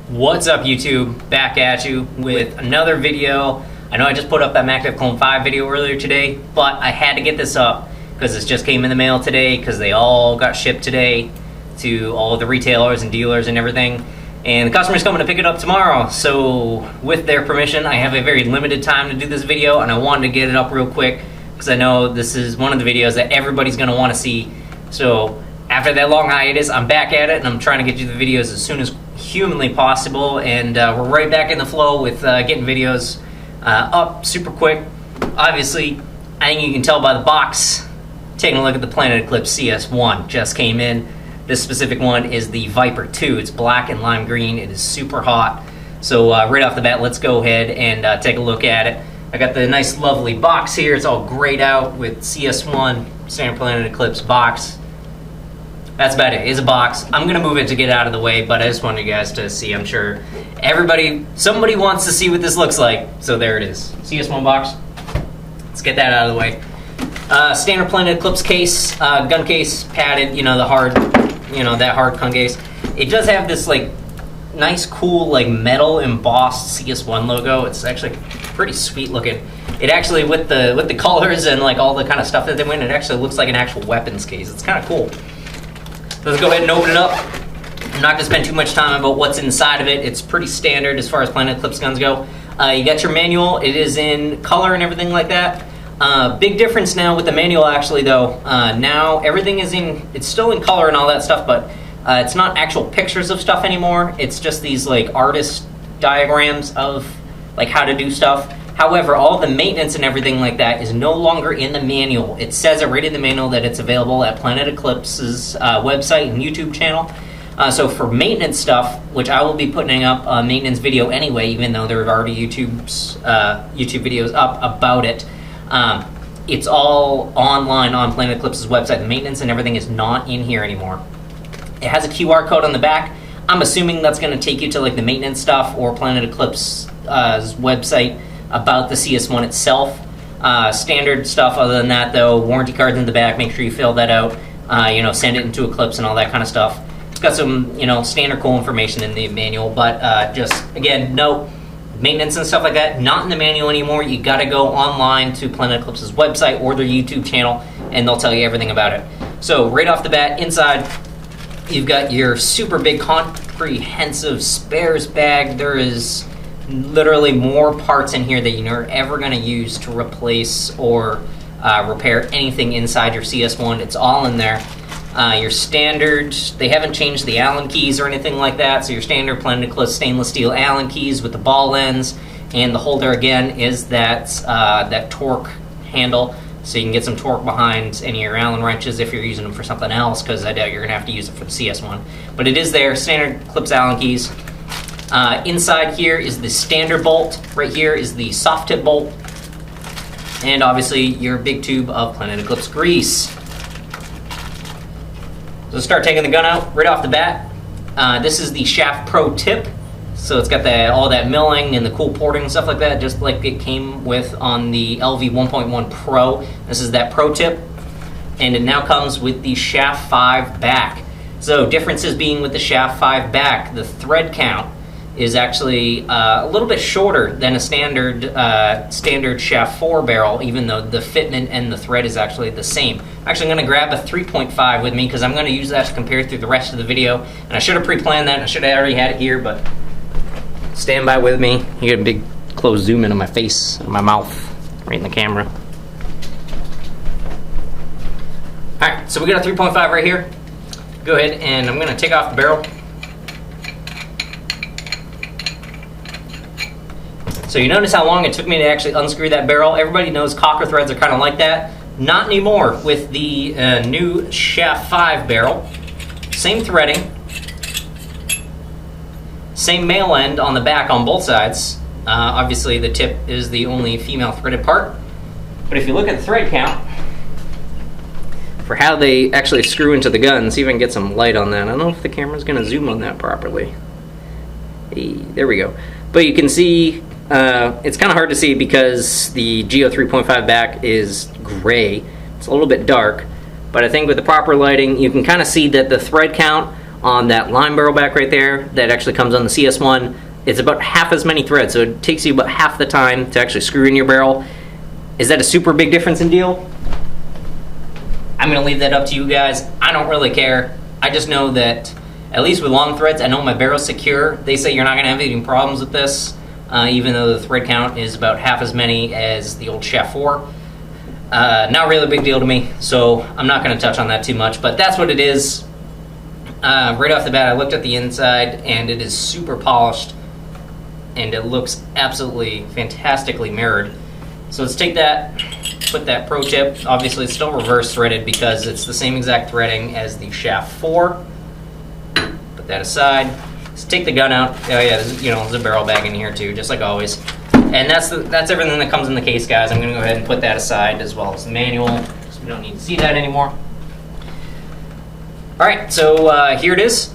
What's up, YouTube? Back at you with another video. I know I just put up that MacDev Clone 5 video earlier today, but I had to get this up because this just came in the mail today because they all got shipped today to all of the retailers and dealers and everything. And the customer's coming to pick it up tomorrow, so with their permission, I have a very limited time to do this video, and I wanted to get it up real quick because I know this is one of the videos that everybody's going to want to see. So after that long hiatus, I'm back at it, and I'm trying to get you the videos as soon as humanly possible, and we're right back in the flow with getting videos up super quick. Obviously, I think you can tell by the box. Taking a look at the Planet Eclipse CS1 just came in. This specific one is the Viper 2. It's black and lime green. It is super hot. So right off the bat, let's go ahead and take a look at it. I got the nice lovely box here. It's all grayed out with CS1 standard Planet Eclipse box. That's about it. It's a box. I'm going to move it to get out of the way, but I just wanted you guys to see. I'm sure somebody wants to see what this looks like. So there it is. CS1 box. Let's get that out of the way. Standard Planet Eclipse case, gun case, padded, the hard, that hard gun case. It does have this, nice, cool, metal embossed CS1 logo. It's actually pretty sweet looking. It actually, with the colors and, all the kind of stuff that they went, it actually looks like an actual weapons case. It's kind of cool. Let's go ahead and open it up. I'm not going to spend too much time about what's inside of it. It's pretty standard as far as Planet Eclipse guns go. You got your manual. It is in color and everything like that. Big difference now with the manual, actually, though. Now everything is it's still in color and all that stuff, but it's not actual pictures of stuff anymore. It's just these artist diagrams of how to do stuff. However, all the maintenance and everything like that is no longer in the manual. It says it right in the manual that it's available at Planet Eclipse's website and YouTube channel. So for maintenance stuff, which I will be putting up a maintenance video anyway, even though there are already YouTube videos up about it, it's all online on Planet Eclipse's website. The maintenance and everything is not in here anymore. It has a QR code on the back. I'm assuming that's going to take you to the maintenance stuff or Planet Eclipse's website about the CS1 itself. Standard stuff other than that, though. Warranty cards in the back. Make sure you fill that out. Send it into Eclipse and all that kind of stuff. It's got some, standard cool information in the manual, but just, again, note, maintenance and stuff like that, not in the manual anymore. You got to go online to Planet Eclipse's website or their YouTube channel, and they'll tell you everything about it. So right off the bat, inside, you've got your super big comprehensive spares bag. There is literally more parts in here that you're ever going to use to replace or repair anything inside your CS1. It's all in there. Your standard, they haven't changed the Allen keys or anything like that, so your standard Planet Eclipse stainless steel Allen keys with the ball ends, and the holder again is that torque handle, so you can get some torque behind any of your Allen wrenches if you're using them for something else, because I doubt you're going to have to use it for the CS1. But it is there, standard Eclipse Allen keys. Inside here is the standard bolt. Right here is the soft tip bolt. And obviously your big tube of Planet Eclipse grease. So let's start taking the gun out right off the bat. This is the Shaft Pro tip. So it's got all that milling and the cool porting and stuff like that, just like it came with on the LV 1.1 Pro. This is that Pro tip. And it now comes with the Shaft 5 back. So differences being with the Shaft 5 back, the thread count is actually a little bit shorter than a standard Shaft 4 barrel, even though the fitment and the thread is actually the same. I'm actually going to grab a 3.5 with me because I'm going to use that to compare through the rest of the video. And I should have pre-planned that. I should have already had it here, but stand by with me. You get a big close zoom in on my face, and my mouth, right in the camera. Alright, so we got a 3.5 right here. Go ahead, and I'm going to take off the barrel. So you notice how long it took me to actually unscrew that barrel. Everybody knows cocker threads are kind of like that. Not anymore with the new Shaft 5 barrel. Same threading. Same male end on the back on both sides. Obviously the tip is the only female threaded part. But if you look at the thread count, for how they actually screw into the gun, see if I can get some light on that. I don't know if the camera's going to zoom on that properly. Hey, there we go. But you can see it's kind of hard to see because the Geo 3.5 back is gray. It's a little bit dark, but I think with the proper lighting, you can kind of see that the thread count On that line barrel back right there, that actually comes on the CS1, it's about half as many threads, so it takes you about half the time to actually screw in your barrel. Is that a super big difference in deal? I'm going to leave that up to you guys. I don't really care. I just know that, at least with long threads, I know my barrel's secure. They say you're not going to have any problems with this, even though the thread count is about half as many as the old Chef 4. Not really a big deal to me, so I'm not going to touch on that too much, but that's what it is. Right off the bat, I looked at the inside, and it is super polished, and it looks absolutely fantastically mirrored. So let's take that, put that pro tip. Obviously, it's still reverse threaded because it's the same exact threading as the Shaft 4. Put that aside. Let's take the gun out. Oh yeah, there's a barrel bag in here too, just like always. And that's everything that comes in the case, guys. I'm going to go ahead and put that aside, as well as the manual, so we don't need to see that anymore. All right, so here it is.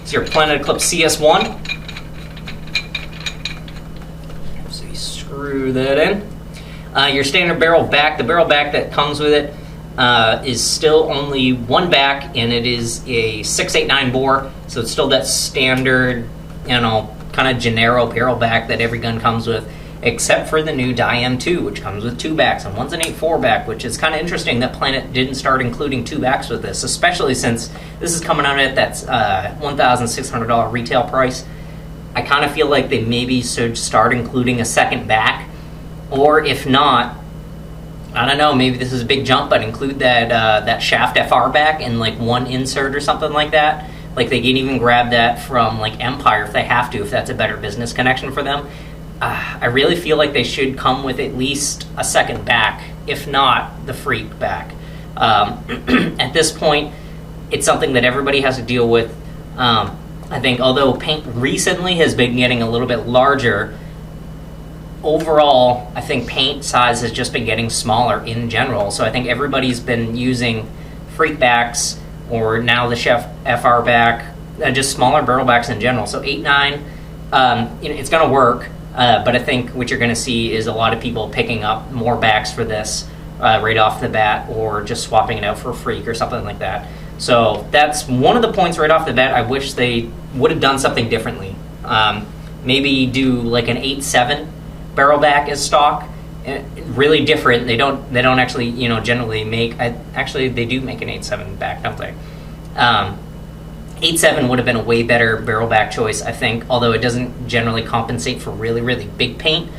It's your Planet Eclipse CS1. So you screw that in. Your standard barrel back, the barrel back that comes with it is still only one back, and it is a 689 bore, so it's still that standard, kind of generic barrel back that every gun comes with, except for the new M2, which comes with two backs, and one's an 8.4 back, which is kind of interesting that Planet didn't start including two backs with this, especially since this is coming out at that $1,600 retail price. I kind of feel like they maybe should start including a second back, or if not, I don't know, maybe this is a big jump, but include that Shaft FR back in like one insert or something like that. Like they can even grab that from like Empire if they have to, if that's a better business connection for them. I really feel like they should come with at least a second back, if not the Freak back. At this point, it's something that everybody has to deal with. I think although paint recently has been getting a little bit larger, overall, I think paint size has just been getting smaller in general. So I think everybody's been using Freak backs, or now the Chef FR back, just smaller barrel backs in general. So 8.9, it's going to work, but I think what you're going to see is a lot of people picking up more backs for this right off the bat, or just swapping it out for a Freak or something like that. So that's one of the points right off the bat. I wish they would have done something differently. Maybe do like an 8.7 barrel back as stock. Really different. They don't actually generally make. Actually, they do make an 8.7 back, don't they? 8.7 would have been a way better barrel back choice, I think. Although it doesn't generally compensate for really big paint.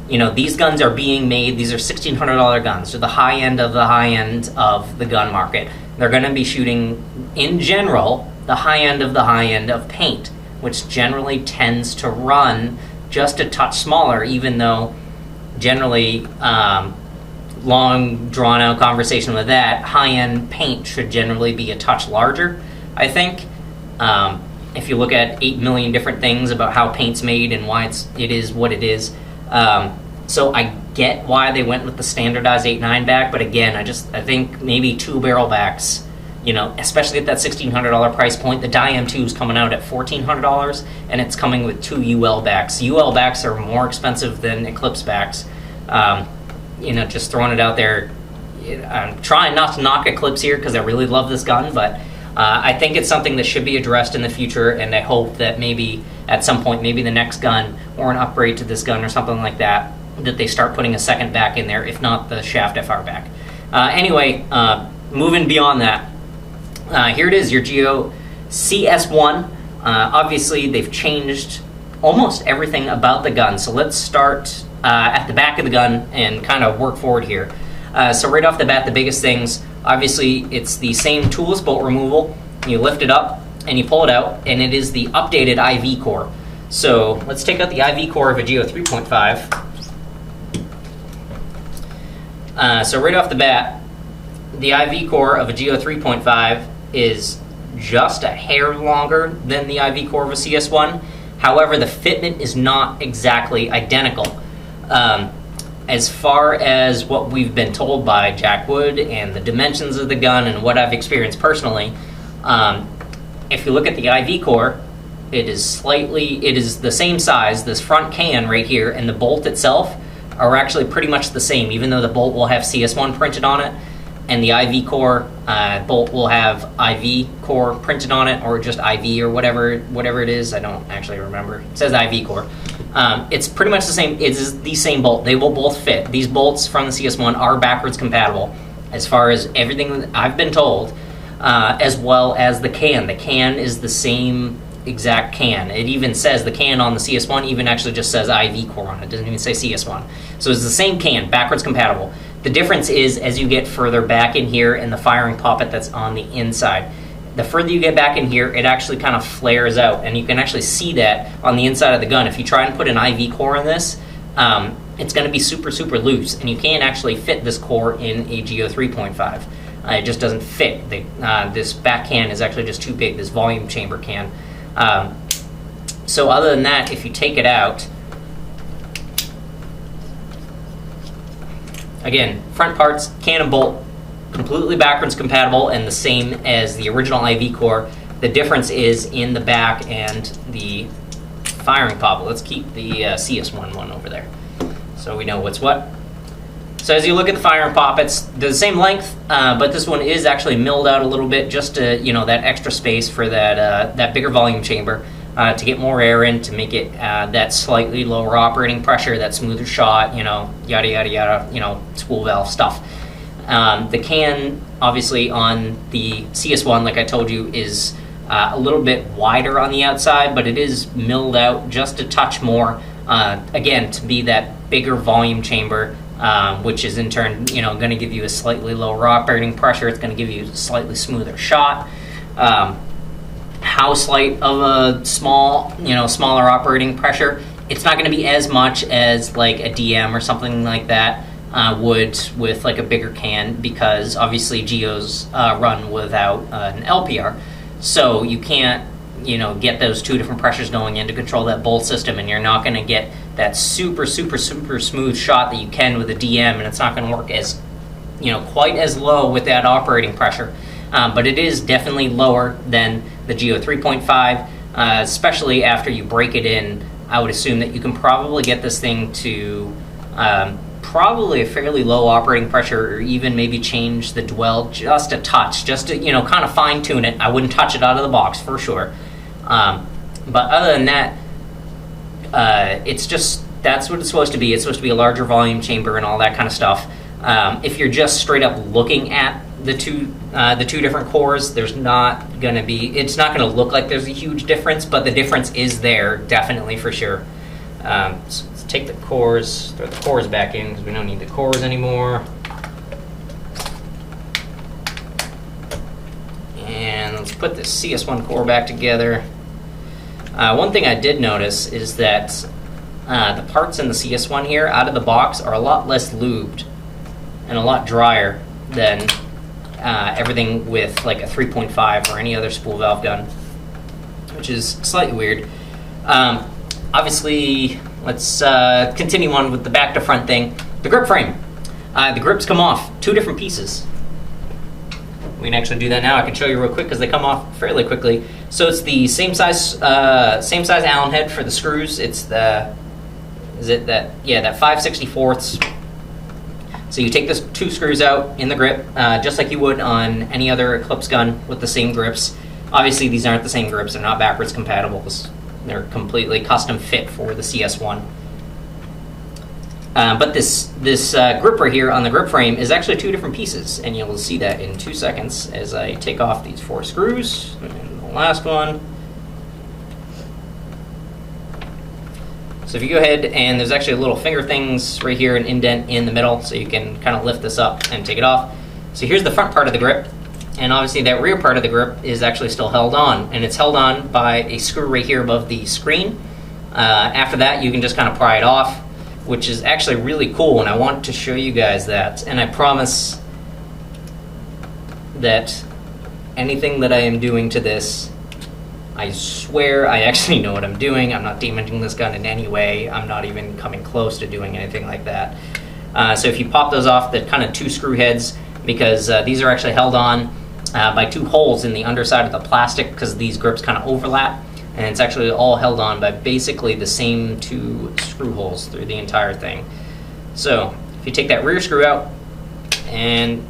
These guns are being made. These are $1,600 guns. They're the high end of the gun market. They're going to be shooting, in general, the high end of paint, which generally tends to run just a touch smaller, even though generally, long drawn-out conversation with that, high-end paint should generally be a touch larger, I think. If you look at 8 million different things about how paint's made and why it is what it is. So I get why they went with the standardized 8.9 back, but again, I think maybe two barrel backs, especially at that $1,600 price point. The M2 is coming out at $1,400, and it's coming with two UL backs. UL backs are more expensive than Eclipse backs. Just throwing it out there. I'm trying not to knock Eclipse here because I really love this gun, but I think it's something that should be addressed in the future, and I hope that maybe at some point, maybe the next gun or an upgrade to this gun or something like that, that they start putting a second back in there, if not the Shaft FR back. Anyway, moving beyond that, here it is, your Geo CS1. Obviously, they've changed almost everything about the gun, so let's start at the back of the gun and kind of work forward here. So right off the bat, the biggest things, obviously, it's the same Toolless bolt removal. You lift it up and you pull it out, and it is the updated IV core. So let's take out the IV core of a Geo 3.5. So right off the bat, the IV core of a Geo 3.5 is just a hair longer than the IV core of a CS1. However, the fitment is not exactly identical. As far as what we've been told by Jack Wood and the dimensions of the gun and what I've experienced personally, if you look at the IV core, it is the same size. This front can right here and the bolt itself are actually pretty much the same, even though the bolt will have CS1 printed on it. and the IV core bolt will have IV core printed on it, or just IV or whatever it is. I don't actually remember. It says IV core. It's pretty much the same. It's the same bolt. They will both fit. These bolts from the CS1 are backwards compatible as far as everything that I've been told, as well as the can. The can is the same exact can. It even says the can on the CS1 even actually just says IV core on it. It doesn't even say CS1. So it's the same can, backwards compatible. The difference is as you get further back in here and the firing poppet that's on the inside. The further you get back in here, it actually kind of flares out, and you can actually see that on the inside of the gun. If you try and put an IV core in this, it's going to be super, super loose, and you can't actually fit this core in a GO 3.5. It just doesn't fit. This back can is actually just too big, this volume chamber can. So other than that, if you take it out, again, front parts, can and bolt, completely backwards compatible and the same as the original IV core. The difference is in the back and the firing poppet. Let's keep the CS1 one over there so we know what's what. So as you look at the firing poppets, they're the same length, but this one is actually milled out a little bit just to, that extra space for that bigger volume chamber to get more air in, to make it that slightly lower operating pressure, that smoother shot, yada, yada, yada, spool valve stuff. The can, obviously, on the CS1, like I told you, is a little bit wider on the outside, but it is milled out just a touch more, again, to be that bigger volume chamber, which is in turn, going to give you a slightly lower operating pressure. It's going to give you a slightly smoother shot. How slight of a smaller operating pressure? It's not going to be as much as like a DM or something like that would with like a bigger can, because obviously GOs run without an LPR, so you can't get those two different pressures going in to control that bolt system, and you're not going to get that super, super, super smooth shot that you can with a DM, and it's not going to work as quite as low with that operating pressure. But it is definitely lower than the GO 3.5, especially after you break it in. I would assume that you can probably get this thing to probably a fairly low operating pressure, or even maybe change the dwell just a touch, just to kind of fine tune it. I wouldn't touch it out of the box for sure. But other than that, it's just, that's what it's supposed to be. It's supposed to be a larger volume chamber and all that kind of stuff. If you're just straight up looking at the two different cores, it's not going to look like there's a huge difference, but the difference is there, definitely, for sure. So let's take the cores, throw the cores back in, because we don't need the cores anymore. And let's put the CS1 core back together. One thing I did notice is that the parts in the CS1 here, out of the box, are a lot less lubed and a lot drier than everything with like a 3.5 or any other spool valve gun, which is slightly weird. Obviously, let's continue on with the back to front thing. The grip frame. The grips come off, two different pieces. We can actually do that now. I can show you real quick because they come off fairly quickly. So it's the same size Allen head for the screws. It's that 5/64. So you take the two screws out in the grip, just like you would on any other Eclipse gun with the same grips. Obviously, these aren't the same grips. They're not backwards compatible. They're completely custom fit for the CS1. But this grip right here on the grip frame is actually two different pieces, and you'll see that in 2 seconds as I take off these 4 screws, and the last one. So if you go ahead, and there's actually little finger things right here, an indent in the middle, so you can kind of lift this up and take it off. So here's the front part of the grip, and obviously that rear part of the grip is actually still held on, and it's held on by a screw right here above the screen. After that, you can just kind of pry it off, which is actually really cool, and I want to show you guys that. And I promise that anything that I am doing to this, I swear I actually know what I'm doing. I'm not damaging this gun in any way. I'm not even coming close to doing anything like that. So if you pop those off, the kind of 2 screw heads, because these are actually held on by 2 holes in the underside of the plastic, because these grips kind of overlap, and it's actually all held on by basically the same 2 screw holes through the entire thing. So if you take that rear screw out and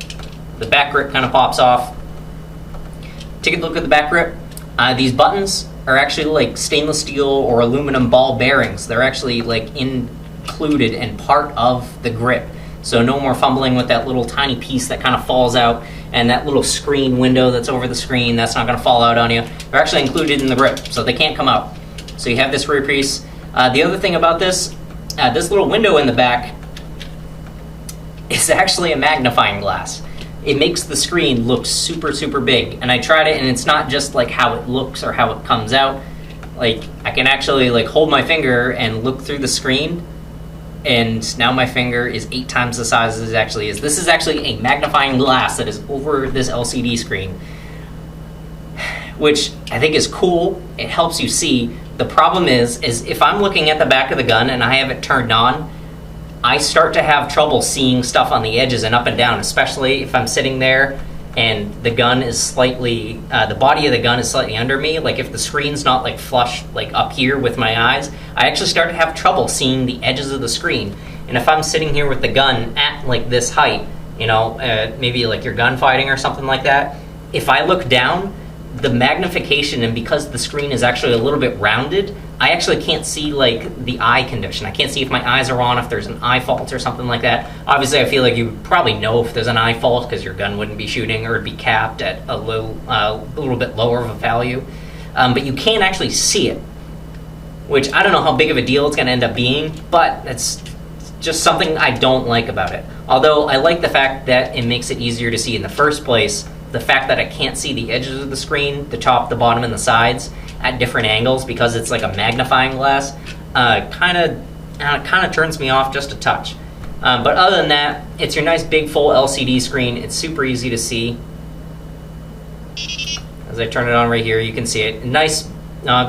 the back grip kind of pops off. Take a look at the back grip. These buttons are actually like stainless steel or aluminum ball bearings. They're actually like included and part of the grip. So no more fumbling with that little tiny piece that kind of falls out, and that little screen window that's over the screen, that's not going to fall out on you. They're actually included in the grip, so they can't come out. So you have this rear piece. The other thing about this, this little window in the back is actually a magnifying glass. It makes the screen look super, super big. And I tried it, and it's not just like how it looks or how it comes out. Like, I can actually like hold my finger and look through the screen, and now my finger is 8 times the size as it actually is. This is actually a magnifying glass that is over this LCD screen, which I think is cool. It helps you see. The problem is if I'm looking at the back of the gun and I have it turned on, I start to have trouble seeing stuff on the edges and up and down, especially if I'm sitting there and the gun is slightly, the body of the gun is slightly under me. Like if the screen's not like flush, like up here with my eyes, I actually start to have trouble seeing the edges of the screen. And if I'm sitting here with the gun at like this height, you know, maybe like you're gunfighting or something like that, if I look down, the magnification, and because the screen is actually a little bit rounded, I actually can't see like the eye condition. I can't see if my eyes are on, if there's an eye fault or something like that. Obviously, I feel like you would probably know if there's an eye fault because your gun wouldn't be shooting or it'd be capped at a little bit lower of a value. But you can't actually see it, which I don't know how big of a deal it's going to end up being, but it's just something I don't like about it. Although I like the fact that it makes it easier to see in the first place. The fact that I can't see the edges of the screen, the top, the bottom, and the sides at different angles because it's like a magnifying glass, kind of turns me off just a touch. But other than that, it's your nice big full LCD screen. It's super easy to see. As I turn it on right here, you can see it. Nice,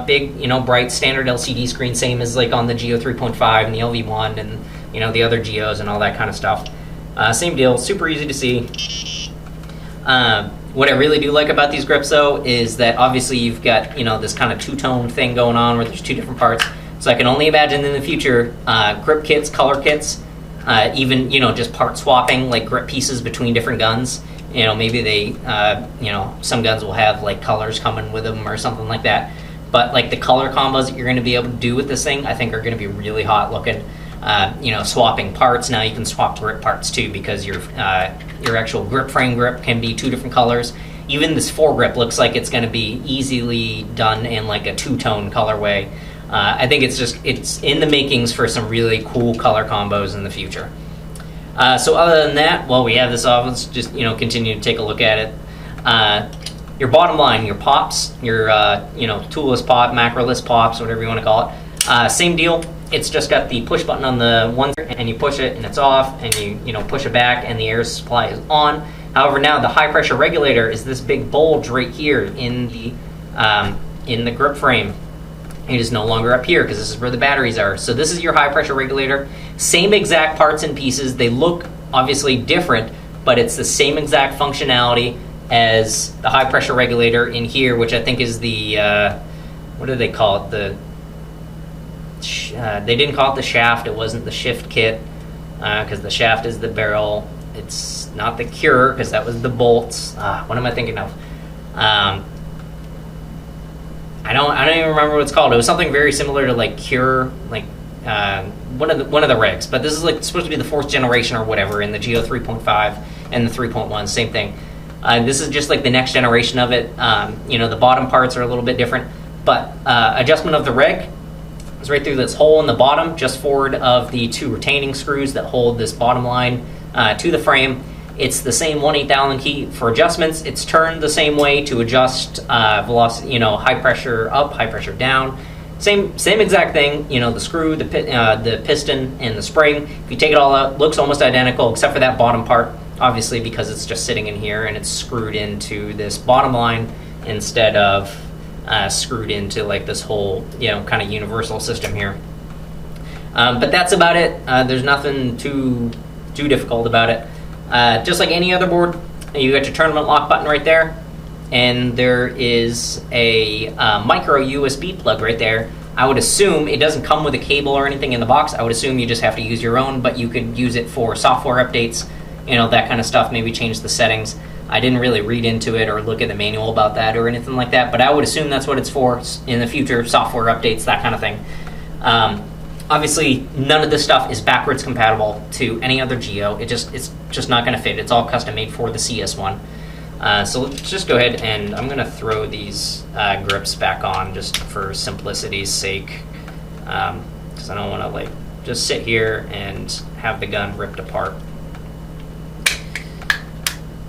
big, you know, bright standard LCD screen, same as like on the Geo 3.5 and the LV1 and you know the other Geos and all that kind of stuff. Same deal, super easy to see. What I really do like about these grips, though, is that obviously you've got, you know, this kind of two-tone thing going on where there's 2 different parts. So I can only imagine in the future grip kits, color kits, even, you know, just part swapping, like grip pieces between different guns. You know, maybe they, you know, some guns will have like colors coming with them or something like that. But like the color combos that you're going to be able to do with this thing, I think are going to be really hot looking. You know, swapping parts. Now you can swap grip parts too because your actual grip frame grip can be 2 different colors. Even this foregrip looks like it's going to be easily done in like a 2-tone colorway. I think it's in the makings for some really cool color combos in the future. So other than that, while we have this off, let's just, you know, continue to take a look at it. Your bottom line, your pops, your you know, toolless pop, macroless pops, whatever you want to call it. Same deal. It's just got the push button on the one, and you push it and it's off, and you know, push it back and the air supply is on. However, now the high pressure regulator is this big bulge right here in the grip frame. It is no longer up here because this is where the batteries are. So this is your high pressure regulator. Same exact parts and pieces. They look obviously different, but it's the same exact functionality as the high pressure regulator in here, which I think is the what do they call it? They didn't call it the shaft. It wasn't the shift kit because the shaft is the barrel. It's not the cure because that was the bolts. What am I thinking of? I don't even remember what it's called. It was something very similar to like cure, like one of the regs. But this is like supposed to be the 4th generation or whatever in the Geo 3.5 and the 3.1. Same thing. This is just like the next generation of it. You know, the bottom parts are a little bit different, but adjustment of the reg is right through this hole in the bottom, just forward of the 2 retaining screws that hold this bottom line to the frame. It's the same 1/8 Allen key for adjustments. It's turned the same way to adjust velocity, you know, high pressure up, high pressure down. Same exact thing. You know, the screw, the piston, and the spring. If you take it all out, looks almost identical except for that bottom part, obviously because it's just sitting in here and it's screwed into this bottom line instead of screwed into like this whole, you know, kind of universal system here. But that's about it. There's nothing too difficult about it. Just like any other board, you got your tournament lock button right there, and there is a micro USB plug right there. I would assume it doesn't come with a cable or anything in the box. I would assume you just have to use your own, but you could use it for software updates that kind of stuff, maybe change the settings. I didn't really read into it or look at the manual about that or anything like that, but I would assume that's what it's for in the future, software updates, that kind of thing. Obviously, none of this stuff is backwards compatible to any other Geo. It's just not going to fit. It's all custom made for the CS1. So let's just go ahead and I'm going to throw these grips back on just for simplicity's sake, because I don't want to like just sit here and have the gun ripped apart.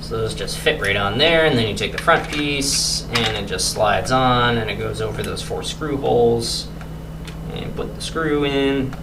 So those just fit right on there, and then you take the front piece and it just slides on and it goes over those 4 screw holes and put the screw in.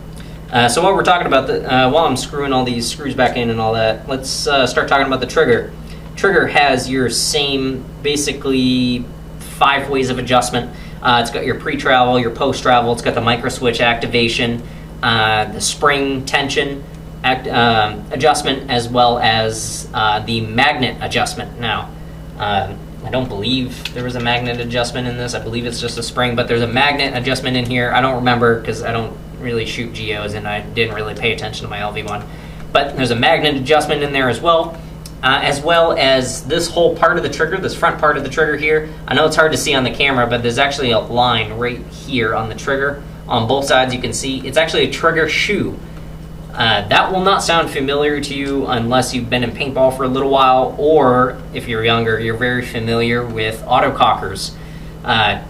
So while we're talking about while I'm screwing all these screws back in and all that, let's start talking about the trigger. Trigger has your same basically 5 ways of adjustment. It's got your pre-travel, your post-travel, it's got the micro switch activation, the spring tension adjustment, as well as the magnet adjustment. Now, I don't believe there was a magnet adjustment in this. I believe it's just a spring, but there's a magnet adjustment in here. I don't remember because I don't really shoot Geos and I didn't really pay attention to my LV1. But there's a magnet adjustment in there as well as this whole part of the trigger, this front part of the trigger here. I know it's hard to see on the camera, but there's actually a line right here on the trigger. On both sides you can see it's actually a trigger shoe. That will not sound familiar to you unless you've been in paintball for a little while, or if you're younger, you're very familiar with autocockers.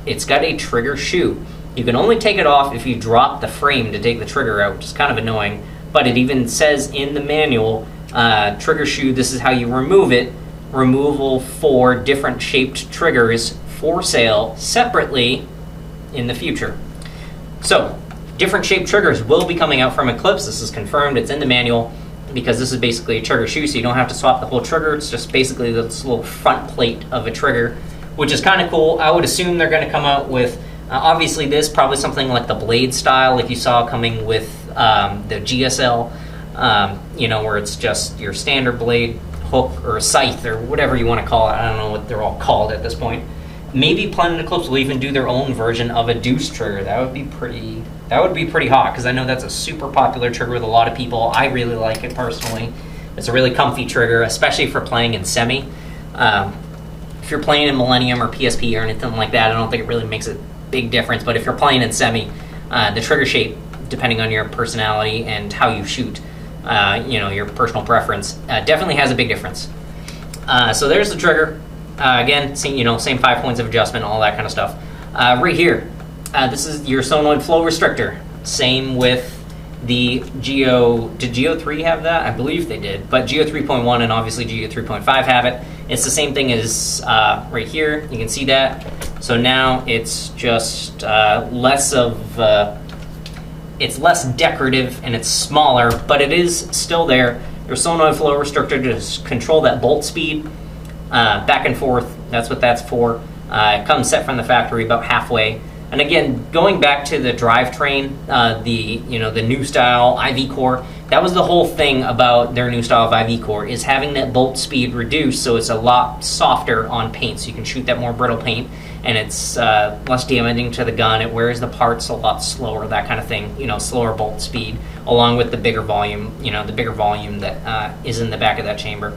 It's got a trigger shoe. You can only take it off if you drop the frame to take the trigger out, which is kind of annoying, but it even says in the manual, trigger shoe, this is how you remove it. Removal for different shaped triggers for sale separately in the future. So, different shaped triggers will be coming out from Eclipse. This is confirmed. It's in the manual because this is basically a trigger shoe, so you don't have to swap the whole trigger. It's just basically this little front plate of a trigger, which is kind of cool. I would assume they're going to come out with, obviously this, probably something like the blade style, like you saw coming with the GSL, where it's just your standard blade, hook, or scythe, or whatever you want to call it. I don't know what they're all called at this point. Maybe Planet Eclipse will even do their own version of a deuce trigger. That would be pretty hot, because I know that's a super popular trigger with a lot of people. I really like it personally. It's a really comfy trigger, especially for playing in semi. If you're playing in Millennium or PSP or anything like that, I don't think it really makes a big difference. But if you're playing in semi, the trigger shape, depending on your personality and how you shoot, your personal preference, definitely has a big difference. So there's the trigger. Again, same 5 points of adjustment, all that kind of stuff. Right here, this is your Solenoid flow restrictor. Same with the Geo. Did Geo 3 have that? I believe they did. But Geo 3.1 and obviously Geo 3.5 have it. It's the same thing as right here. You can see that. So now it's just it's less decorative and it's smaller, but it is still there. Your Solenoid flow restrictor to control that bolt speed. Back and forth, that's what that's for. It comes set from the factory about halfway. And again, going back to the drivetrain, the new style IV core, that was the whole thing about their new style of IV core, is having that bolt speed reduced so it's a lot softer on paint, so you can shoot that more brittle paint, and it's less damaging to the gun. It wears the parts a lot slower, that kind of thing. Slower bolt speed, along with the bigger volume. That is in the back of that chamber.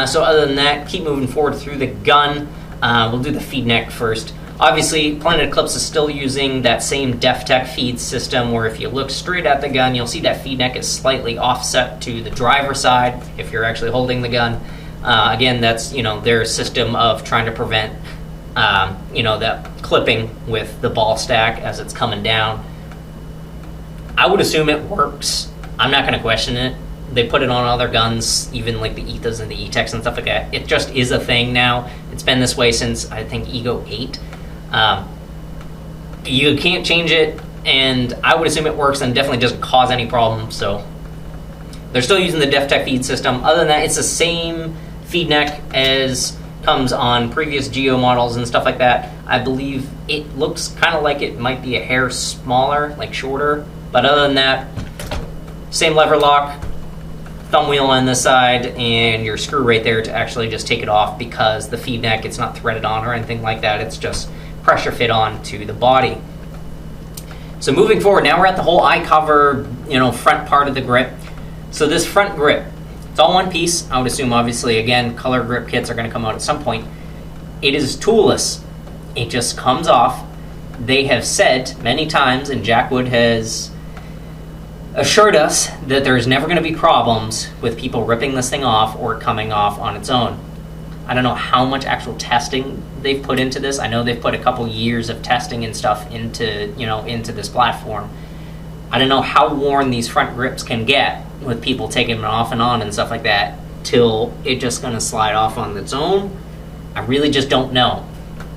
So other than that, keep moving forward through the gun. We'll do the feed neck first. Obviously, Planet Eclipse is still using that same DefTech feed system, where if you look straight at the gun, you'll see that feed neck is slightly offset to the driver side if you're actually holding the gun. Again, that's their system of trying to prevent that clipping with the ball stack as it's coming down. I would assume it works. I'm not going to question it. They put it on other guns, even like the Ethas and the E-Techs and stuff like that. It just is a thing now. It's been this way since, I think, Ego 8. You can't change it, and I would assume it works and definitely doesn't cause any problems. So they're still using the DefTech feed system. Other than that, it's the same feed neck as comes on previous Geo models and stuff like that. I believe it looks kind of like it might be a hair smaller, like shorter. But other than that, same lever lock, thumb wheel on this side, and your screw right there to actually just take it off, because the feed neck, it's not threaded on or anything like that. It's just pressure fit on to the body. So moving forward, now we're at the whole eye cover, front part of the grip. So this front grip, It's all one piece. I would assume, obviously, again, color grip kits are going to come out at some point. It is toolless. It just comes off. They have said many times, and Jack Wood has assured us that there's never going to be problems with people ripping this thing off or coming off on its own. I don't know how much actual testing they've put into this. I know they've put a couple years of testing and stuff into this platform. I don't know how worn these front grips can get with people taking them off and on and stuff like that till it's just going to slide off on its own. I really just don't know.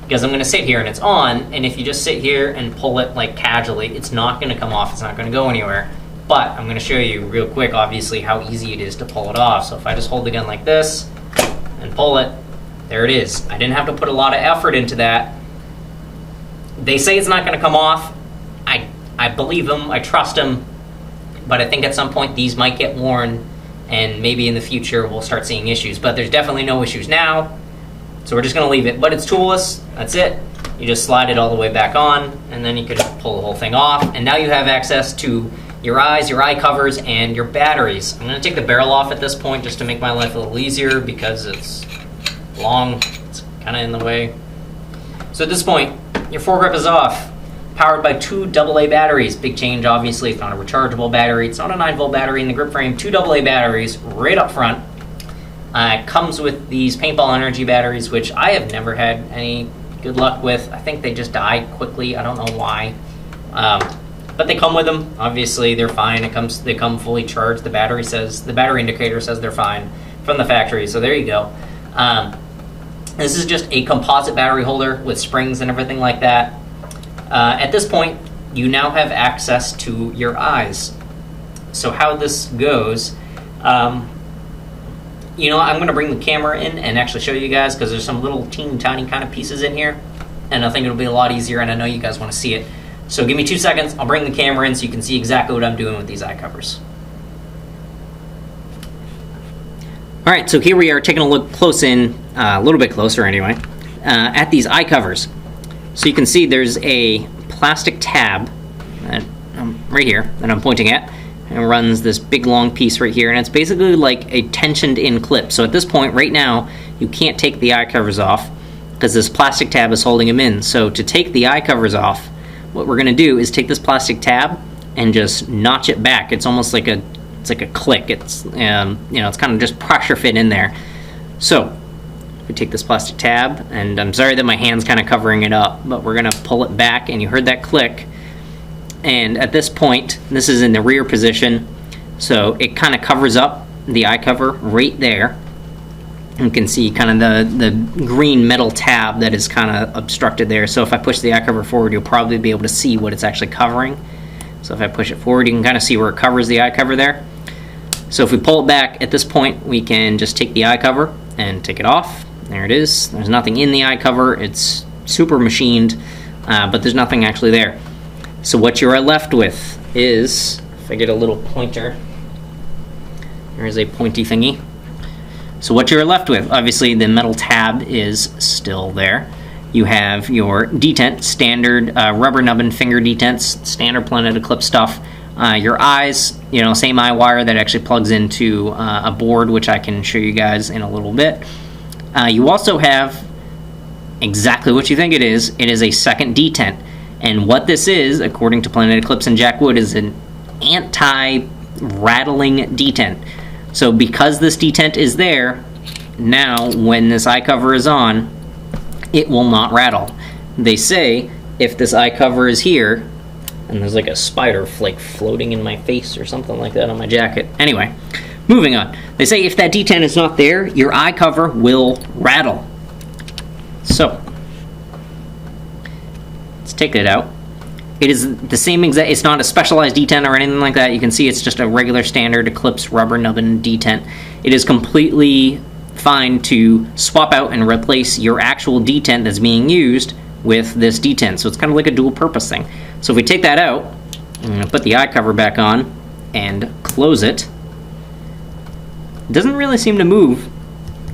Because I'm going to sit here and it's on, and if you just sit here and pull it like casually, it's not going to come off, it's not going to go anywhere. But I'm going to show you real quick, obviously, how easy it is to pull it off. So if I just hold the gun like this and pull it, there it is. I didn't have to put a lot of effort into that. They say it's not going to come off. I believe them, I trust them, but I think at some point these might get worn, and maybe in the future we'll start seeing issues. But there's definitely no issues now. So we're just going to leave it. But it's toolless. That's it. You just slide it all the way back on, and then you can pull the whole thing off. And now you have access to your eyes, your eye covers, and your batteries. I'm going to take the barrel off at this point just to make my life a little easier because it's long. It's kind of in the way. So at this point, your foregrip is off. Powered by 2 AA batteries. Big change, obviously. It's not a rechargeable battery. It's not a 9-volt battery in the grip frame. 2 AA batteries right up front. It comes with these Paintball energy batteries, which I have never had any good luck with. I think they just die quickly. I don't know why. But they come with them. Obviously, they're fine. They come fully charged. The battery indicator says they're fine from the factory. So there you go. This is just a composite battery holder with springs and everything like that. At this point, you now have access to your eyes. So how this goes, I'm going to bring the camera in and actually show you guys because there's some little teeny tiny kind of pieces in here, and I think it'll be a lot easier, and I know you guys want to see it. So give me 2 seconds. I'll bring the camera in so you can see exactly what I'm doing with these eye covers. All right, so here we are taking a look close in, a little bit closer anyway, at these eye covers. So you can see there's a plastic tab right here that I'm pointing at. It runs this big long piece right here, and it's basically like a tensioned in clip. So at this point right now you can't take the eye covers off because this plastic tab is holding them in. So to take the eye covers off, what we're going to do is take this plastic tab and just notch it back. It's almost like a click. It's it's kind of just pressure fit in there. So we take this plastic tab, and I'm sorry that my hand's kind of covering it up, but we're going to pull it back, and you heard that click. And at this point, this is in the rear position, so it kind of covers up the eye cover right there. You can see kind of the green metal tab that is kind of obstructed there. So if I push the eye cover forward, you'll probably be able to see what it's actually covering. So if I push it forward, you can kind of see where it covers the eye cover there. So if we pull it back, at this point, we can just take the eye cover and take it off. There it is. There's nothing in the eye cover. It's super machined, but there's nothing actually there. So what you're left with is, if I get a little pointer, there's a pointy thingy. So what you're left with, obviously the metal tab is still there. You have your detent, standard rubber nubbin finger detents, standard Planet Eclipse stuff. Your eyes, same eye wire that actually plugs into a board, which I can show you guys in a little bit. You also have exactly what you think it is. It is a second detent. And what this is, according to Planet Eclipse and Jack Wood, is an anti-rattling detent. So because this detent is there, now when this eye cover is on, it will not rattle. They say if this eye cover is here, and there's like a spider flake floating in my face or something like that on my jacket. Anyway, moving on. They say if that detent is not there, your eye cover will rattle. So let's take it out. It is the same exact, it's not a specialized detent or anything like that. You can see it's just a regular standard Eclipse rubber nubbin detent. It is completely fine to swap out and replace your actual detent that's being used with this detent. So it's kind of like a dual purpose thing. So if we take that out, I'm going to put the eye cover back on and close it. It doesn't really seem to move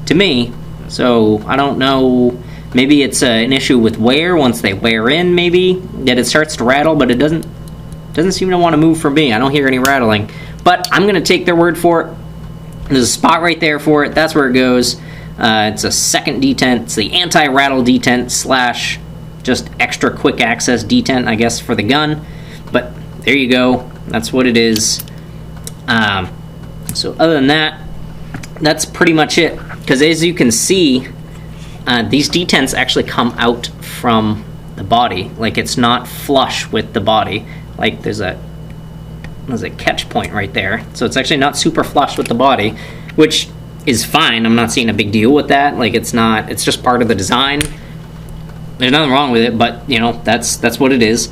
to me, so I don't know. Maybe it's an issue with wear. Once they wear in, maybe that it starts to rattle, but it doesn't seem to want to move for me. I don't hear any rattling, but I'm going to take their word for it. There's a spot right there for it. That's where it goes. It's a second detent. It's the anti-rattle detent slash just extra quick access detent, I guess, for the gun. But there you go. That's what it is. So other than that, that's pretty much it. Because as you can see, these detents actually come out from the body. Like, it's not flush with the body. Like, there's a catch point right there. So it's actually not super flush with the body, which is fine. I'm not seeing a big deal with that. Like, it's just part of the design. There's nothing wrong with it, but, you know, that's what it is.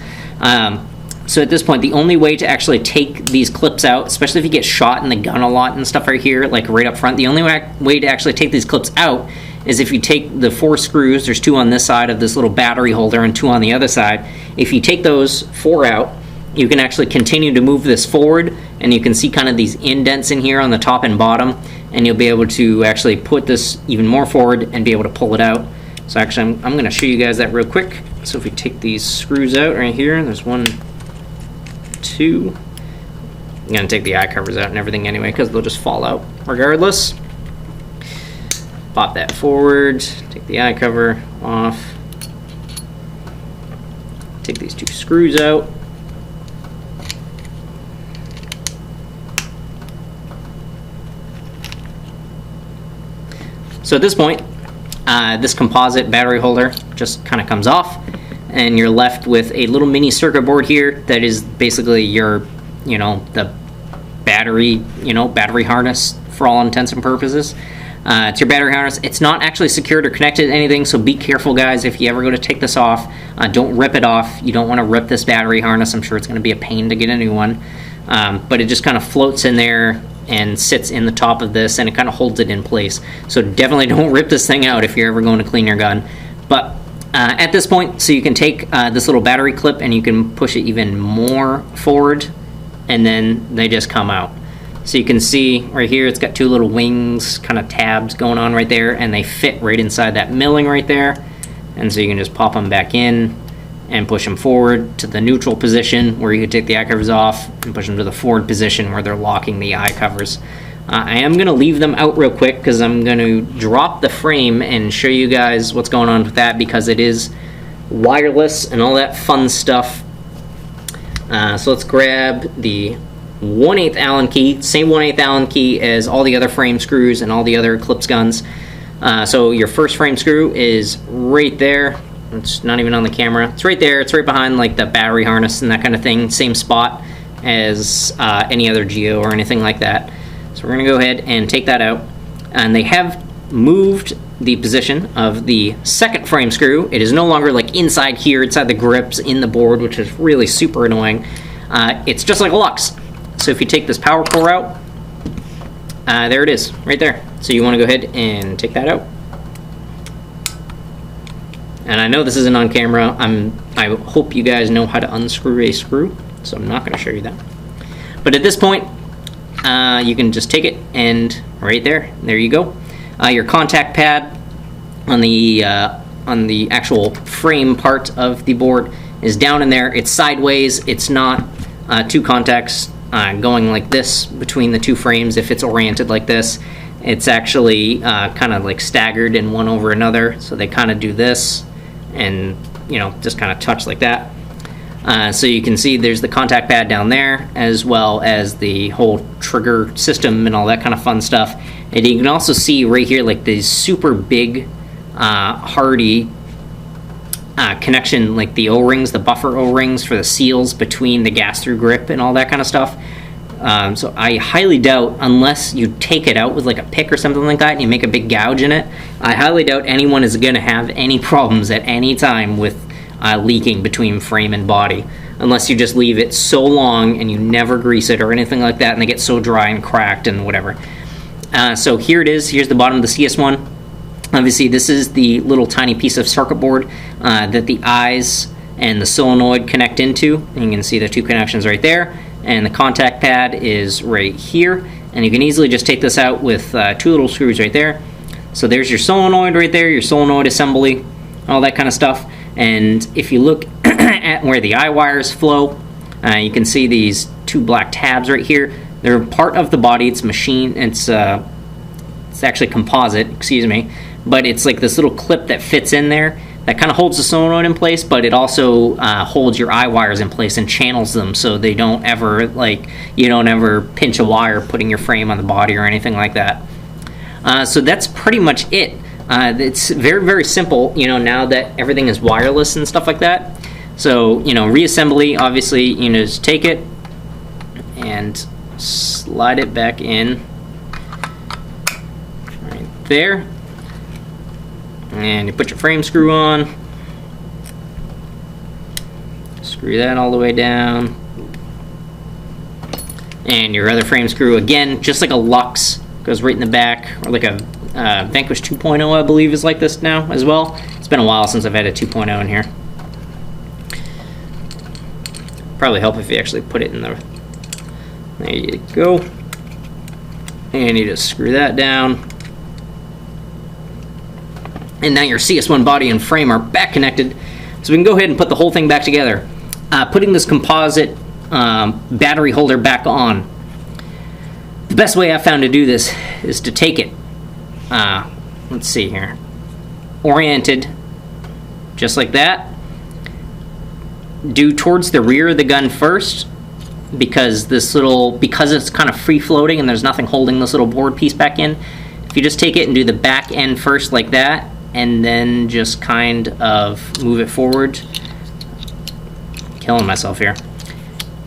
So at this point, the only way to actually take these clips out, especially if you get shot in the gun a lot and stuff right here, like right up front, the only way to actually take these clips out is if you take the 4 screws. There's 2 on this side of this little battery holder and 2 on the other side. If you take those 4 out, you can actually continue to move this forward, and you can see kind of these indents in here on the top and bottom, and you'll be able to actually put this even more forward and be able to pull it out. So actually, I'm going to show you guys that real quick. So if we take these screws out right here, there's 1, 2. I'm going to take the eye covers out and everything anyway, because they'll just fall out regardless. Pop that forward, take the eye cover off, take these 2 screws out. So at this point, this composite battery holder just kind of comes off, and you're left with a little mini circuit board here that is basically your, the battery, battery harness for all intents and purposes. It's your battery harness. It's not actually secured or connected to anything, so be careful, guys, if you ever go to take this off. Don't rip it off. You don't want to rip this battery harness. I'm sure it's going to be a pain to get a new one. But it just kind of floats in there and sits in the top of this, and it kind of holds it in place. So definitely don't rip this thing out if you're ever going to clean your gun. But at this point, so you can take this little battery clip and you can push it even more forward, and then they just come out. So you can see right here, it's got 2 little wings, kind of tabs going on right there, and they fit right inside that milling right there. And so you can just pop them back in and push them forward to the neutral position where you can take the eye covers off, and push them to the forward position where they're locking the eye covers. I am going to leave them out real quick because I'm going to drop the frame and show you guys what's going on with that, because it is wireless and all that fun stuff. So let's grab the 1/8 Allen key, same 1/8 Allen key as all the other frame screws and all the other Eclipse guns. So your first frame screw is right there. It's not even on the camera. It's right there. It's right behind like the battery harness and that kind of thing. Same spot as any other Geo or anything like that. So we're going to go ahead and take that out. And they have moved the position of the second frame screw. It is no longer like inside here, inside the grips, in the board, which is really super annoying. It's just like a Lux. So if you take this power core out, there it is, right there. So you want to go ahead and take that out. And I know this isn't on camera. I hope you guys know how to unscrew a screw, so I'm not going to show you that. But at this point, you can just take it, and right there you go. Your contact pad on the actual frame part of the board is down in there. It's sideways. It's not 2 contacts going like this between the 2 frames. If it's oriented like this, it's actually kind of like staggered in one over another. So they kind of do this, and just kind of touch like that. So you can see there's the contact pad down there, as well as the whole trigger system and all that kind of fun stuff. And you can also see right here like these super big hardy connection, like the O-rings, the buffer O-rings for the seals between the gas-through grip and all that kind of stuff. So I highly doubt, unless you take it out with like a pick or something like that and you make a big gouge in it, I highly doubt anyone is going to have any problems at any time with leaking between frame and body, unless you just leave it so long and you never grease it or anything like that, and they get so dry and cracked and whatever. So here it is. Here's the bottom of the CS1. Obviously, this is the little tiny piece of circuit board that the eyes and the solenoid connect into. And you can see the 2 connections right there. And the contact pad is right here. And you can easily just take this out with 2 little screws right there. So there's your solenoid right there, your solenoid assembly, all that kind of stuff. And if you look at where the eye wires flow, you can see these 2 black tabs right here. They're part of the body. It's machine. It's actually composite, excuse me, but it's like this little clip that fits in there that kind of holds the solenoid in place, but it also holds your eye wires in place and channels them so they don't ever, like, you don't ever pinch a wire putting your frame on the body or anything like that. So that's pretty much it. It's very, very simple, you know, now that everything is wireless and stuff like that. So, you know, reassembly, obviously, you know, just take it and slide it back in right there. And you put your frame screw on. Screw that all the way down. And your other frame screw, again, just like a Lux, goes right in the back, or like a Vanquish 2.0, I believe, is like this now as well. It's been a while since I've had a 2.0 in here. Probably help if you actually put it in the... There you go. And you just screw that down. And now your CS1 body and frame are back connected. So we can go ahead and put the whole thing back together. Putting this composite battery holder back on. The best way I found to do this is to take it, let's see here, oriented just like that. Do towards the rear of the gun first, because because it's kind of free floating and there's nothing holding this little board piece back in. If you just take it and do the back end first like that, and then just kind of move it forward. Killing myself here.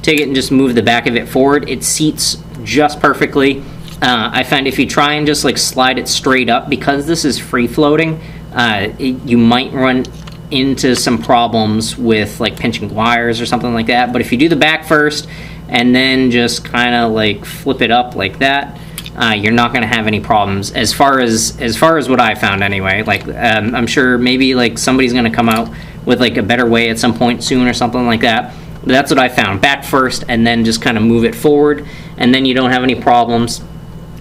Take it and just move the back of it forward. It seats just perfectly. I find if you try and just like slide it straight up, because this is free floating, you might run into some problems with like pinching wires or something like that. But if you do the back first and then just kind of like flip it up like that, you're not going to have any problems as far as what I found anyway. Like I'm sure maybe like somebody's going to come out with like a better way at some point soon or something like that. But that's what I found. Back first and then just kind of move it forward, and then you don't have any problems.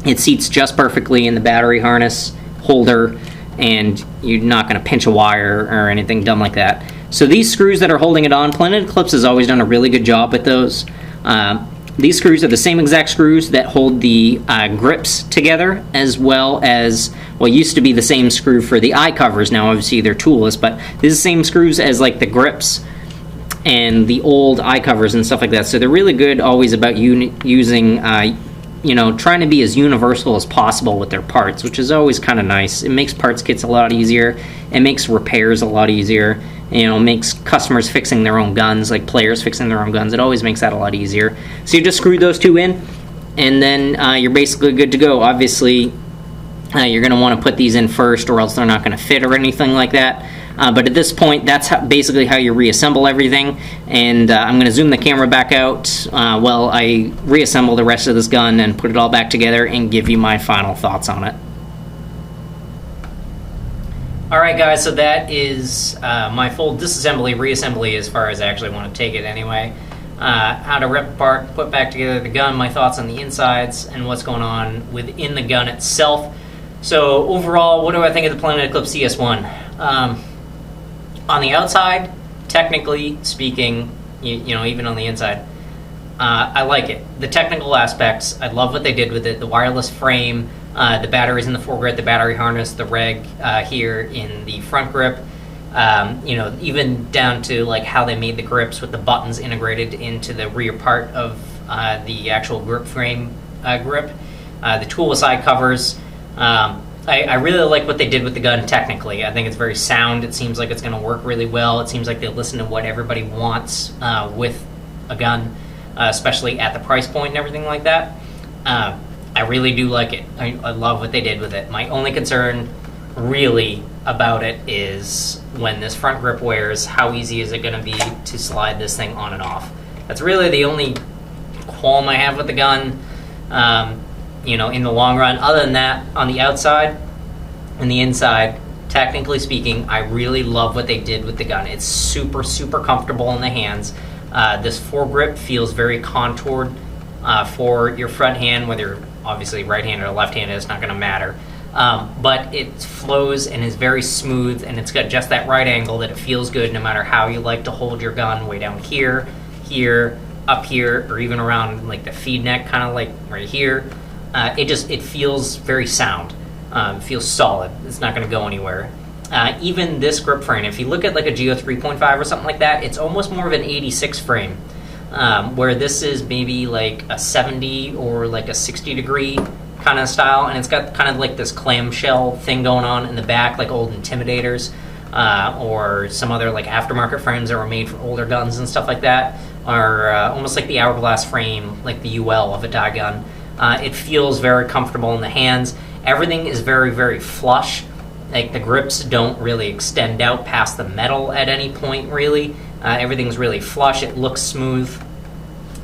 It seats just perfectly in the battery harness holder, and you're not going to pinch a wire or anything dumb like that. So these screws that are holding it on, Planet Eclipse has always done a really good job with those. These screws are the same exact screws that hold the grips together, as well as, well, used to be the same screw for the eye covers. Now obviously they're toolless, but these are the same screws as like the grips and the old eye covers and stuff like that. So they're really good always about using, you know, trying to be as universal as possible with their parts, which is always kind of nice. It makes parts kits a lot easier. It makes repairs a lot easier. You know, makes customers fixing their own guns, like players fixing their own guns. It always makes that a lot easier. So you just screw those two in, and then you're basically good to go. Obviously, you're going to want to put these in first, or else they're not going to fit or anything like that. But at this point, that's basically how you reassemble everything. And I'm going to zoom the camera back out while I reassemble the rest of this gun and put it all back together and give you my final thoughts on it. Alright guys, so that is my full disassembly, reassembly as far as I actually want to take it anyway. How to rip apart, put back together the gun, my thoughts on the insides, and what's going on within the gun itself. So overall, what do I think of the Planet Eclipse CS1? On the outside, technically speaking, you know, even on the inside, I like it. The technical aspects, I love what they did with it. The wireless frame, the batteries in the foregrip, the battery harness, the reg here in the front grip, you know, even down to like how they made the grips with the buttons integrated into the rear part of the actual grip frame grip, the toolless eye covers. I really like what they did with the gun technically. I think it's very sound. It seems like it's going to work really well. It seems like they listen to what everybody wants with a gun, especially at the price point and everything like that. I really do like it. I love what they did with it. My only concern really about it is when this front grip wears, how easy is it going to be to slide this thing on and off? That's really the only qualm I have with the gun. You know, in the long run. Other than that, on the outside and the inside, technically speaking, I really love what they did with the gun. It's super, super comfortable in the hands. This foregrip feels very contoured for your front hand, whether you're obviously right-handed or left-handed, it's not going to matter. But it flows and is very smooth, and it's got just that right angle that it feels good no matter how you like to hold your gun, way down here, here, up here or even around like the feed neck, kind of like right here. It feels very sound. Feels solid. It's not going to go anywhere. Even this grip frame, if you look at like a Geo 3.5 or something like that, it's almost more of an 86 frame, where this is maybe like a 70 or like a 60 degree kind of style, and it's got kind of like this clamshell thing going on in the back, like old Intimidators, or some other like aftermarket frames that were made for older guns and stuff like that, or almost like the hourglass frame, like the UL of a die gun. It feels very comfortable in the hands. Everything is very, very flush. Like the grips don't really extend out past the metal at any point, really. Everything's really flush. It looks smooth.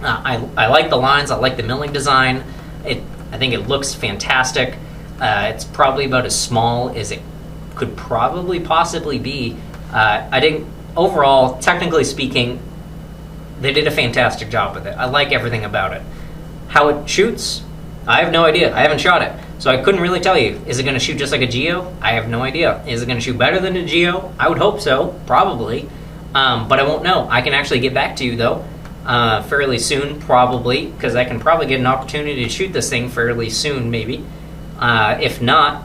I like the lines. I like the milling design. I think it looks fantastic. It's probably about as small as it could probably possibly be. I think overall, technically speaking, they did a fantastic job with it. I like everything about it. How it shoots, I have no idea. I haven't shot it, so I couldn't really tell you. Is it going to shoot just like a Geo? I have no idea. Is it going to shoot better than a Geo? I would hope so, probably. But I won't know. I can actually get back to you, though, fairly soon, probably, because I can probably get an opportunity to shoot this thing fairly soon, maybe. If not,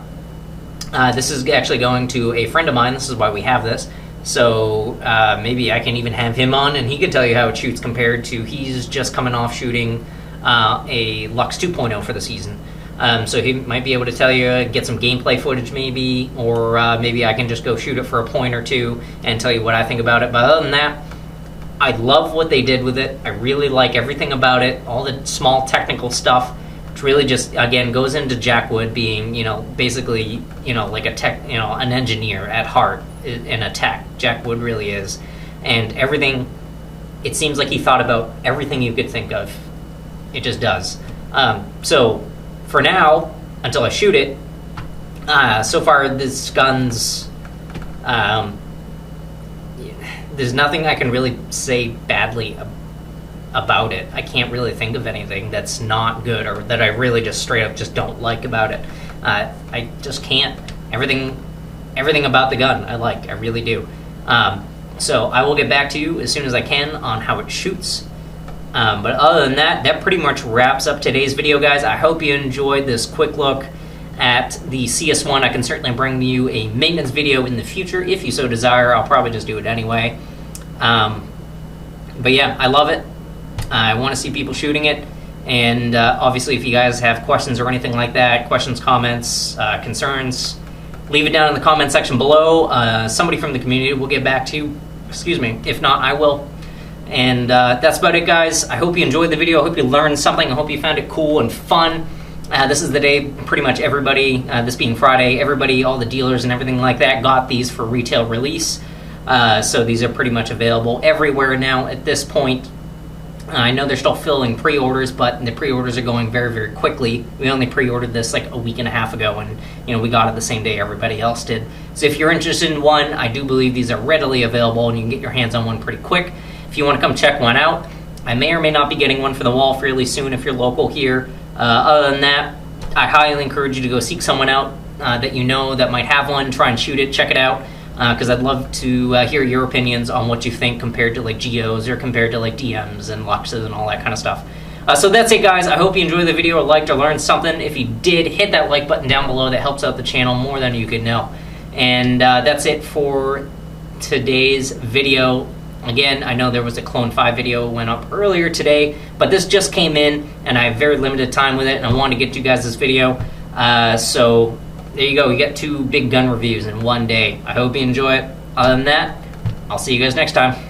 this is actually going to a friend of mine. This is why we have this. So maybe I can even have him on, and he can tell you how it shoots compared to, he's just coming off shooting a Lux 2.0 for the season. So he might be able to tell you, get some gameplay footage maybe, or maybe I can just go shoot it for a point or two and tell you what I think about it. But other than that, I love what they did with it. I really like everything about it, all the small technical stuff, which really just, again, goes into Jack Wood being, basically, like a tech, an engineer at heart and a tech. Jack Wood really is. And everything, it seems like he thought about everything you could think of. It just does. So for now, until I shoot it, so far this gun's, there's nothing I can really say badly about it. I can't really think of anything that's not good or that I really just straight up just don't like about it. I just can't. Everything about the gun I like. I really do. So I will get back to you as soon as I can on how it shoots. But other than that, that pretty much wraps up today's video, guys. I hope you enjoyed this quick look at the CS1. I can certainly bring you a maintenance video in the future if you so desire. I'll probably just do it anyway. But yeah, I love it. I want to see people shooting it. And obviously, if you guys have questions or anything like that, questions, comments, concerns, leave it down in the comment section below. Somebody from the community will get back to you. Excuse me. If not, I will. And that's about it, guys. I hope you enjoyed the video. I hope you learned something. I hope you found it cool and fun. This is the day pretty much everybody, this being Friday, everybody, all the dealers and everything like that got these for retail release. So these are pretty much available everywhere now at this point. I know they're still filling pre-orders, but the pre-orders are going very, very quickly. We only pre-ordered this like a week and a half ago, and we got it the same day everybody else did. So if you're interested in one, I do believe these are readily available, and you can get your hands on one pretty quick. If you want to come check one out, I may or may not be getting one for the wall fairly soon if you're local here. Other than that, I highly encourage you to go seek someone out that you know that might have one, try and shoot it, check it out, because I'd love to hear your opinions on what you think compared to like Geos or compared to like DMs and Luxes and all that kind of stuff. So that's it, guys. I hope you enjoyed the video or liked or learned something. If you did, hit that like button down below. That helps out the channel more than you could know. And that's it for today's video. Again, I know there was a Clone 5 video went up earlier today, but this just came in, and I have very limited time with it, and I wanted to get you guys this video. So there you go. We got 2 big gun reviews in one day. I hope you enjoy it. Other than that, I'll see you guys next time.